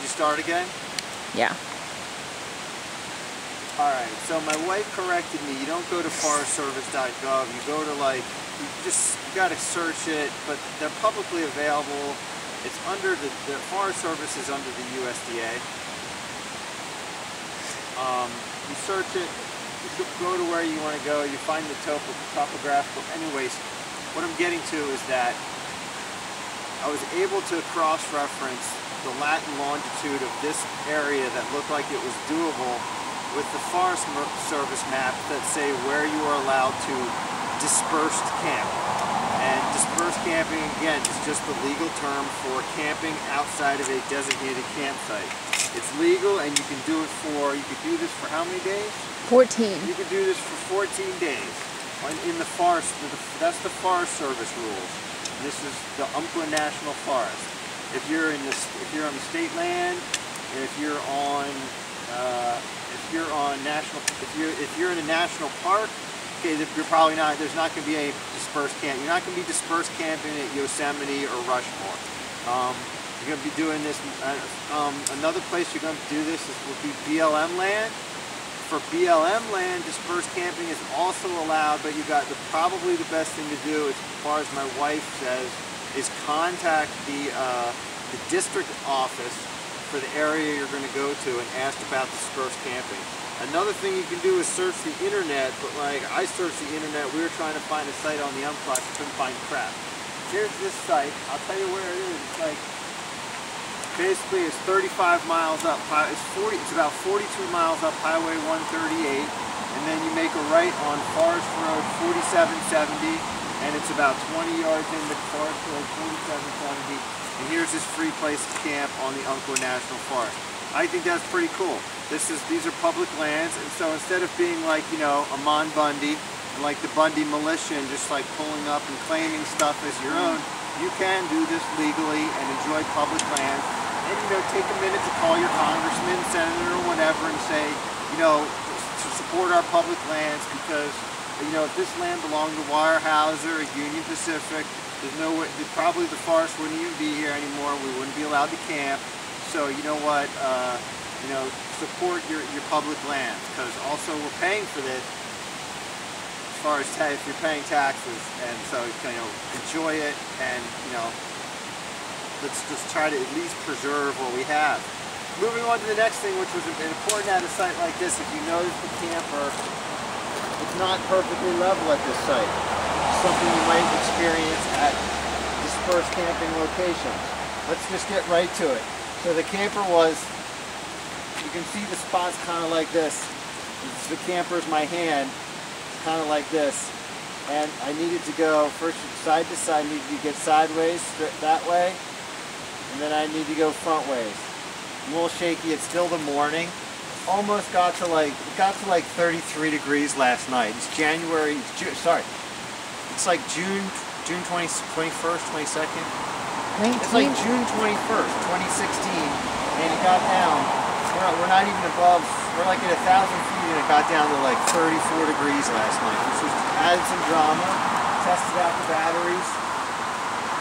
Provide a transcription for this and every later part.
you start again? Yeah. Alright, so my wife corrected me. You don't go to forestservice.gov. You go to you gotta search it, but they're publicly available. It's under the Forest Service is under the USDA. You search it, you go to where you want to go, you find the topographical. Anyways, what I'm getting to is that I was able to cross-reference the lat and longitude of this area that looked like it was doable with the Forest Service map that say where you are allowed to dispersed camp. And dispersed camping, again, is just the legal term for camping outside of a designated campsite. It's legal, and you can do this for how many days? 14. You can do this for 14 days in the forest. That's the Forest Service rules. This is the Umpqua National Forest. If you're on the state land, if you're in a national park, okay, you're probably not. There's not going to be a dispersed camp. You're not going to be dispersed camping at Yosemite or Rushmore. You're going to be doing this. Another place you're going to do this would be BLM land. For BLM land, dispersed camping is also allowed, but probably the best thing to do, as far as my wife says, is contact the district office for the area you're going to go to and ask about dispersed camping. Another thing you can do is search the internet, but I searched the internet, we were trying to find a site on the Umpqua, couldn't find crap. Here's this site, I'll tell you where it is. Basically it's 35 miles up, it's about 42 miles up Highway 138, and then you make a right on Forest Road 4770, and it's about 20 yards into Forest Road 4770, and here's this free place to camp on the Umpqua National Forest. I think that's pretty cool. These are public lands, and so instead of being like, Amon Bundy, and like the Bundy militia, and just pulling up and claiming stuff as your own, you can do this legally and enjoy public lands. And take a minute to call your congressman, senator, or whatever, and say, to support our public lands, because if this land belonged to Weyerhaeuser or Union Pacific, there's no way. Probably the forest wouldn't even be here anymore. We wouldn't be allowed to camp. So you know what? Support your public lands, because also we're paying for this. As far as if you're paying taxes, and so enjoy it, and let's just try to at least preserve what we have. Moving on to the next thing, which was important at a site like this, if you notice the camper, it's not perfectly level at this site. It's something you might experience at dispersed camping locations. Let's just get right to it. So the camper you can see the spots kind of like this. The camper is my hand, kind of like this. And I needed to go first side to side, needed to get sideways that way. And then I need to go front ways. I'm a little shaky, it's still the morning. Almost got to it got to 33 degrees last night. It's January, it's like June 21st, 22nd. 19? It's like June 21st, 2016, and it got down. We're not even above, we're at 1,000 feet, and it got down to 34 degrees last night, which added some drama. Tested out the batteries.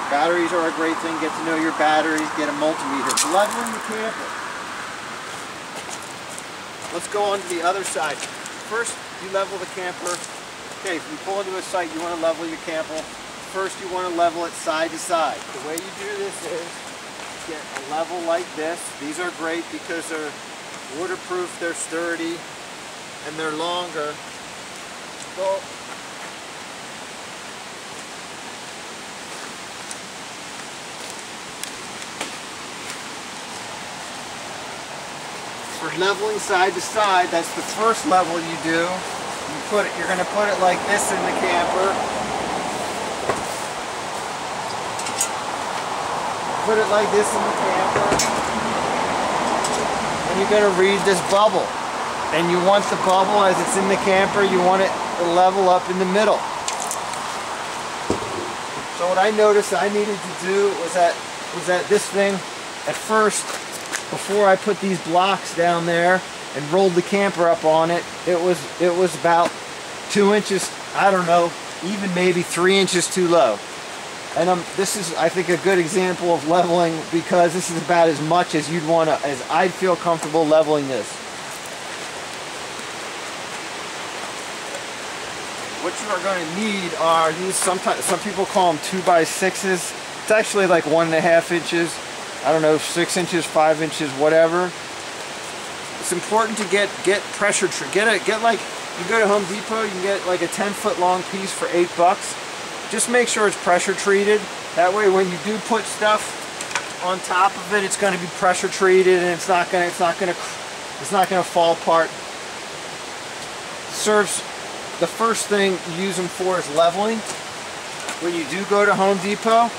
Batteries are a great thing. Get to know your batteries. Get a multimeter. Leveling the camper. Let's go on to the other side. First, you level the camper. Okay, if you pull into a site, you want to level your camper. First, you want to level it side to side. The way you do this is get a level like this. These are great because they're waterproof, they're sturdy, and they're longer. So, for leveling side to side, that's the first level you do. You're going to put it like this in the camper. Put it like this in the camper. And you're going to read this bubble. And you want the bubble, as it's in the camper, you want it to level up in the middle. So what I noticed I needed to do was that this thing, at first, before I put these blocks down there and rolled the camper up on it, it was about 2 inches, I don't know, even maybe 3 inches too low. And this is, I think, a good example of leveling, because this is about as much as you'd want to, as I'd feel comfortable leveling this. What you are going to need are these, sometimes, some people call them 2x6s. It's actually like 1.5 inches. I don't know, 6 inches, 5 inches, whatever. It's important to get pressure, get like, you go to Home Depot, you can get like a 10-foot long piece for $8. Just make sure it's pressure treated. That way when you do put stuff on top of it, it's going to be pressure treated and it's not going to fall apart. Serves, the first thing you use them for is leveling. When you do go to Home Depot,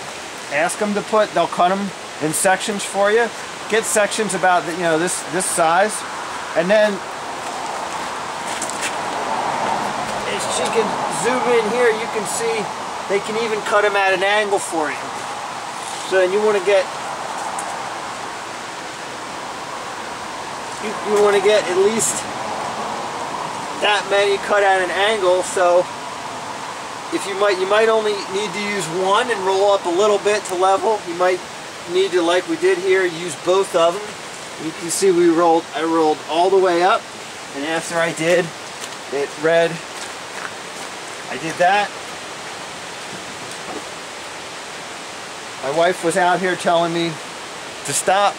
ask them to put, they'll cut them in sections for you. Get sections about, you know, this size, and then as you can zoom in here, you can see they can even cut them at an angle for you. So then you want to get you want to get at least that many cut at an angle. So if you might only need to use one and roll up a little bit to level. You might need to, like we did here, use both of them. You can see I rolled all the way up, and after I did, it read, I did that. My wife was out here telling me to stop.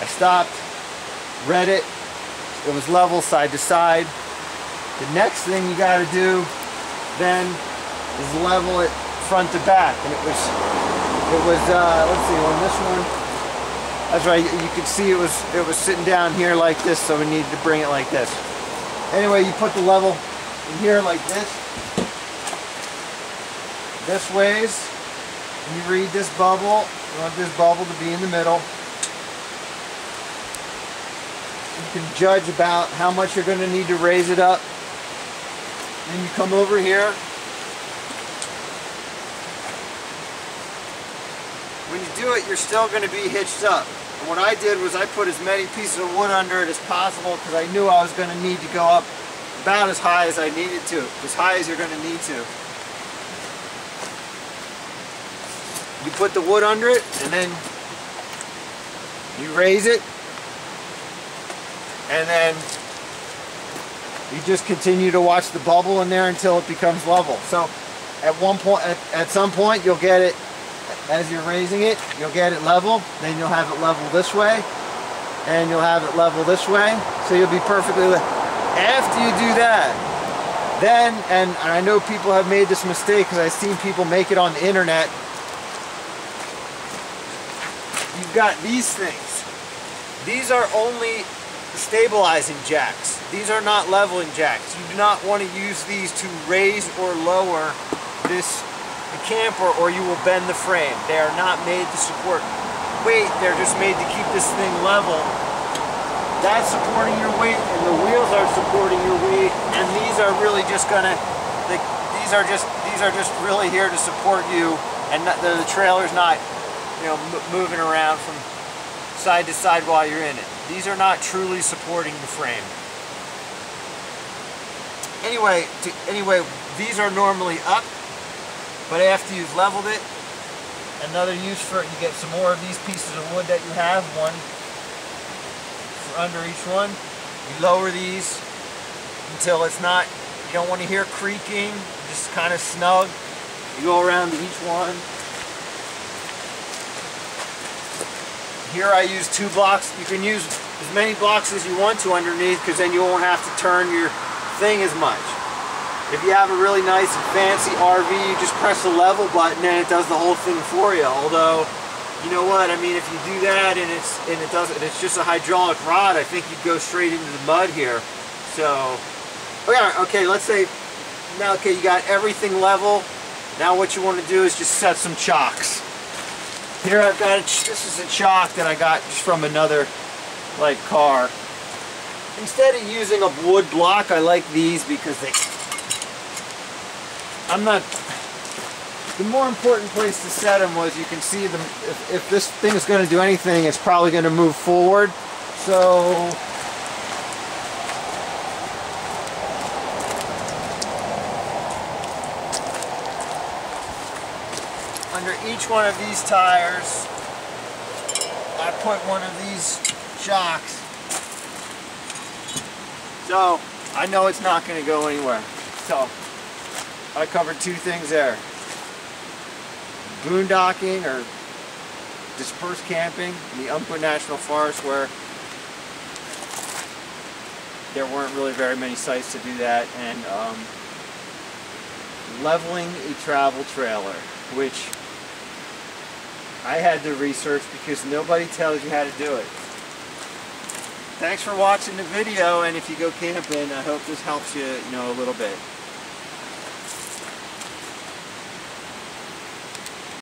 I stopped, read it. It was level side to side. The next thing you got to do then is level it front to back, and it was let's see, on this one, that's right, you could see it was sitting down here like this, so we needed to bring it like this. Anyway, you put the level in here like this ways, and you read this bubble. You want this bubble to be in the middle. You can judge about how much you're going to need to raise it up. Then you come over here. When you do it, you're still going to be hitched up. And what I did was I put as many pieces of wood under it as possible, because I knew I was going to need to go up about as high as I needed to, as high as you're going to need to. You put the wood under it, and then you raise it, and then you just continue to watch the bubble in there until it becomes level. So at one point, at some point, you'll get it, as you're raising it, you'll get it level, then you'll have it level this way, and you'll have it level this way, so you'll be perfectly level. After you do that, then, and I know people have made this mistake because I've seen people make it on the internet, you've got these things. These are only stabilizing jacks. These are not leveling jacks. You do not want to use these to raise or lower the camper, or you will bend the frame. They are not made to support weight. They're just made to keep this thing level. That's supporting your weight, and the wheels are supporting your weight. And these are really just gonna, these are just really here to support you, and not, the trailer's not, you know, moving around from side to side while you're in it. These are not truly supporting the frame. Anyway, these are normally up, but after you've leveled it, another use for it, you get some more of these pieces of wood that you have, one for under each one. You lower these until it's not, you don't want to hear creaking, just kind of snug. You go around to each one. Here I use 2 blocks. You can use as many blocks as you want to underneath, because then you won't have to turn your thing as much. If you have a really nice and fancy RV, you just press the level button and it does the whole thing for you. Although, you know what? I mean, if you do that and it's just a hydraulic rod, I think you'd go straight into the mud here. So, okay, let's say now, okay, you got everything level. Now what you want to do is just set some chocks. Here I've got, this is a chock that I got just from another like car. Instead of using a wood block, I like these because they, the more important place to set them was, you can see them, if this thing is going to do anything, it's probably going to move forward. So under each one of these tires, I put one of these shocks. So I know it's not going to go anywhere. So I covered two things there. Boondocking or dispersed camping in the Umpqua National Forest, where there weren't really very many sites to do that, and leveling a travel trailer, which I had to research because nobody tells you how to do it. Thanks for watching the video, and if you go camping, I hope this helps you, a little bit.